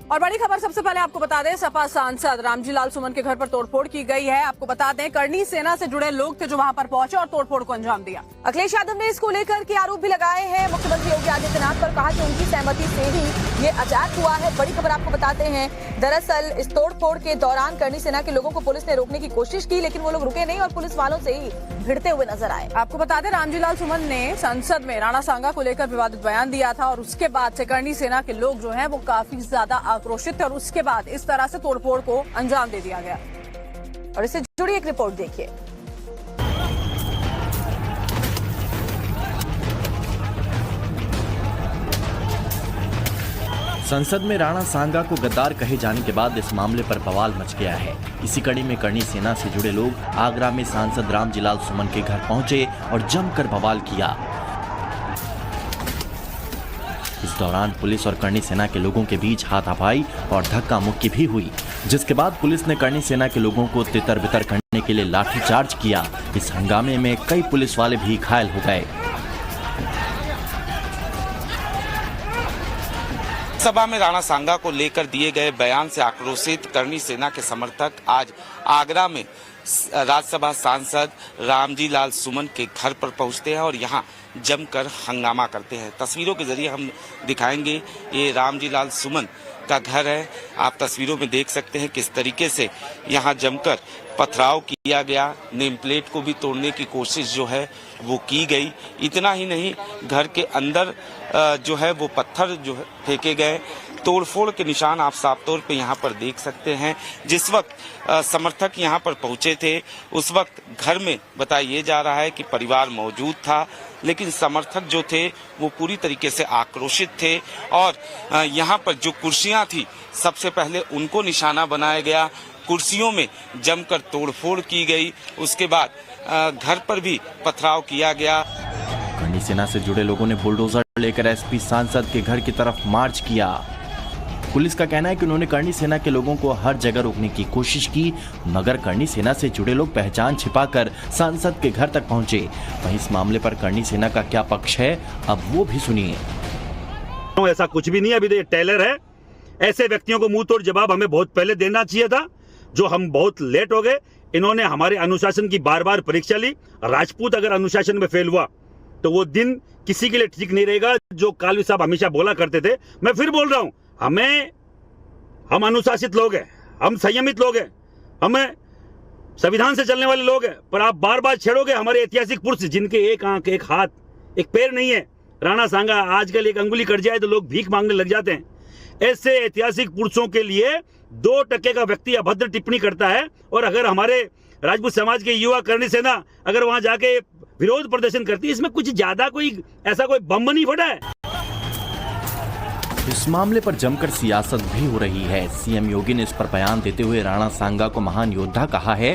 और बड़ी खबर सबसे पहले आपको बता दें, सपा सांसद रामजी लाल सुमन के घर पर तोड़फोड़ की गई है। आपको बता दें, करनी सेना से जुड़े लोग थे जो वहां पर पहुंचे और तोड़फोड़ को अंजाम दिया। अखिलेश यादव ने इसको लेकर के आरोप भी लगाए हैं मुख्यमंत्री योगी आदित्यनाथ पर, कहा कि उनकी सहमति से ही ये अटैक हुआ है। बड़ी खबर आपको बताते हैं, दरअसल इस तोड़फोड़ के दौरान करनी सेना के लोगों को पुलिस ने रोकने की कोशिश की, लेकिन वो लोग रुके नहीं और पुलिस वालों से ही भिड़ते हुए नजर आए। आपको बता दें, रामजी लाल सुमन ने संसद में राणा सांगा को लेकर विवादित बयान दिया था और उसके बाद से करनी सेना के लोग जो हैं वो काफी ज्यादा आक्रोशित थे और उसके बाद इस तरह से तोड़फोड़ को अंजाम दे दिया गया। और इससे जुड़ी एक रिपोर्ट देखिए। संसद में राणा सांगा को गद्दार कहे जाने के बाद इस मामले पर बवाल मच गया है। इसी कड़ी में करनी सेना से जुड़े लोग आगरा में सांसद रामजी लाल सुमन के घर पहुंचे और जमकर बवाल किया। इस दौरान पुलिस और करनी सेना के लोगों के बीच हाथापाई और धक्का मुक्की भी हुई, जिसके बाद पुलिस ने करनी सेना के लोगों को तितर बितर करने के लिए लाठीचार्ज किया। इस हंगामे में कई पुलिस वाले भी घायल हो गए। सभा में राणा सांगा को लेकर दिए गए बयान से आक्रोशित करनी सेना के समर्थक आज आगरा में राज्यसभा सांसद रामजी लाल सुमन के घर पर पहुंचते हैं और यहां जमकर हंगामा करते हैं। तस्वीरों के जरिए हम दिखाएंगे, ये रामजी लाल सुमन का घर है। आप तस्वीरों में देख सकते हैं किस तरीके से यहां जमकर पथराव किया गया, नेम प्लेट को भी तोड़ने की कोशिश जो है वो की गई। इतना ही नहीं, घर के अंदर जो है वो पत्थर जो है फेंके गए। तोड़फोड़ के निशान आप साफ तौर पे यहाँ पर देख सकते हैं। जिस वक्त समर्थक यहाँ पर पहुंचे थे उस वक्त घर में बताया जा रहा है कि परिवार मौजूद था, लेकिन समर्थक जो थे वो पूरी तरीके से आक्रोशित थे और यहाँ पर जो कुर्सियाँ थी सबसे पहले उनको निशाना बनाया गया। कुर्सियों में जमकर तोड़फोड़ की गई, उसके बाद घर पर भी पथराव किया गया। करनी सेना से जुड़े लोगों ने बुलडोजर लेकर एसपी सांसद के घर की तरफ मार्च किया। पुलिस का कहना है कि उन्होंने करनी सेना के लोगों को हर जगह रोकने की कोशिश की, मगर करनी सेना से जुड़े लोग पहचान छिपाकर सांसद के घर तक पहुंचे। वहीं इस मामले पर करनी सेना का क्या पक्ष है, अब वो भी सुनिए। ऐसा कुछ भी नहीं है, अभी तो ये टेलर है। ऐसे व्यक्तियों को मुंह तोड़ जवाब हमें बहुत पहले देना चाहिए था, जो हम बहुत लेट हो गए। इन्होंने हमारे अनुशासन की बार बार परीक्षा ली। राजपूत अगर अनुशासन में फेल हुआ तो वो दिन किसी के लिए ठीक नहीं रहेगा, जो कालवी साहब हमेशा बोला करते थे। मैं फिर बोल रहा हूं, हम अनुशासित लोग हैं, हम संयमित लोग हैं, हमें संविधान से चलने वाले लोग हैं, पर आप बार बार छेड़ोगे हमारे ऐतिहासिक पुरुष जिनके एक आंख, एक हाथ, एक पैर नहीं है। राणा सांगा आजकल एक अंगुली कट जाए तो लोग भीख मांगने लग जाते हैं। ऐसे ऐतिहासिक पुरुषों के लिए 2% का व्यक्ति अभद्र टिप्पणी करता है, और अगर हमारे राजपूत समाज के युवा करनी सेना अगर वहां जाके विरोध प्रदर्शन करती है, इसमें कुछ ज्यादा ऐसा कोई बम नहीं फटा है। इस मामले पर जमकर सियासत भी हो रही है। सीएम योगी ने इस पर बयान देते हुए राणा सांगा को महान योद्धा कहा है।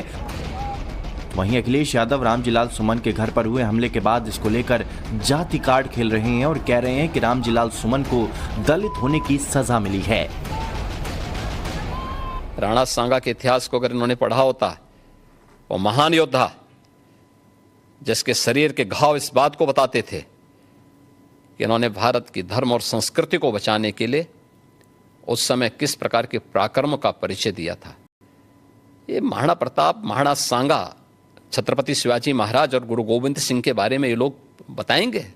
वहीं अखिलेश यादव रामजी लाल सुमन के घर पर हुए हमले के बाद इसको लेकर जाति कार्ड खेल रहे हैं और कह रहे हैं कि रामजी लाल सुमन को दलित होने की सजा मिली है। राणा सांगा के इतिहास को अगर इन्होंने पढ़ा होता, वो महान योद्धा जिसके शरीर के घाव इस बात को बताते थे कि इन्होंने भारत की धर्म और संस्कृति को बचाने के लिए उस समय किस प्रकार के पराक्रम का परिचय दिया था। ये महाराणा प्रताप, महाराणा सांगा, छत्रपति शिवाजी महाराज और गुरु गोविंद सिंह के बारे में ये लोग बताएंगे?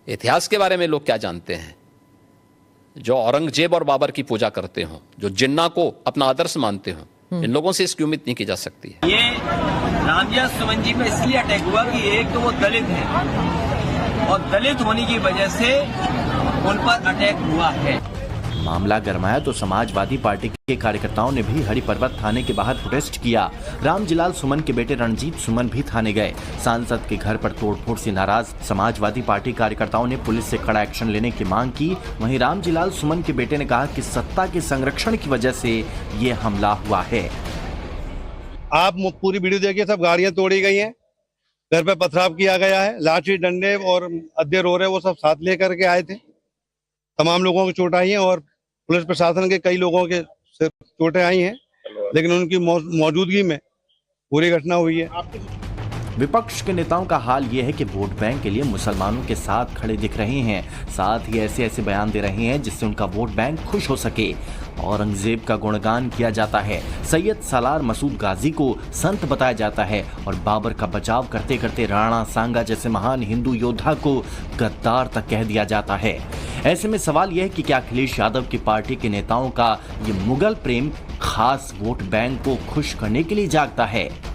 इतिहास के बारे में लोग क्या जानते हैं? जो औरंगजेब और बाबर की पूजा करते हो, जो जिन्ना को अपना आदर्श मानते हो, इन लोगों से इसकी उम्मीद नहीं की जा सकती है। ये रामजी सुमन जी पे इसलिए अटैक हुआ कि एक तो वो दलित है और दलित होने की वजह से उन पर अटैक हुआ है। मामला गरमाया तो समाजवादी पार्टी के कार्यकर्ताओं ने भी हरि पर्वत थाने के बाहर प्रोटेस्ट किया। रामजी लाल सुमन के बेटे रणजीत सुमन भी थाने गए। सांसद के घर पर तोड़फोड़ से नाराज समाजवादी पार्टी कार्यकर्ताओं ने पुलिस से कड़ा एक्शन लेने की मांग की। वहीं रामजी लाल सुमन के बेटे ने कहा कि सत्ता के संरक्षण की वजह से ये हमला हुआ है। आप पूरी वीडियो देखिए, सब गाड़ियां तोड़ी गई हैं, घर पे पथराव किया गया है, लाठी डंडे और अद्दे रोरे वो सब साथ लेकर के आए थे। तमाम लोगों को चोट आई है और पुलिस प्रशासन के कई लोगों के चोटें आई हैं, लेकिन उनकी मौजूदगी में पूरी घटना हुई है। विपक्ष के नेताओं का हाल ये है कि वोट बैंक के लिए मुसलमानों के साथ खड़े दिख रहे हैं, साथ ही ऐसे ऐसे बयान दे रहे हैं जिससे उनका वोट बैंक खुश हो सके। औरंगजेब का गुणगान किया जाता है, सैयद सालार मसूद गाजी को संत बताया जाता है और बाबर का बचाव करते करते राणा सांगा जैसे महान हिंदू योद्धा को गद्दार तक कह दिया जाता है। ऐसे में सवाल यह है कि क्या अखिलेश यादव की पार्टी के नेताओं का ये मुगल प्रेम खास वोट बैंक को खुश करने के लिए जागता है?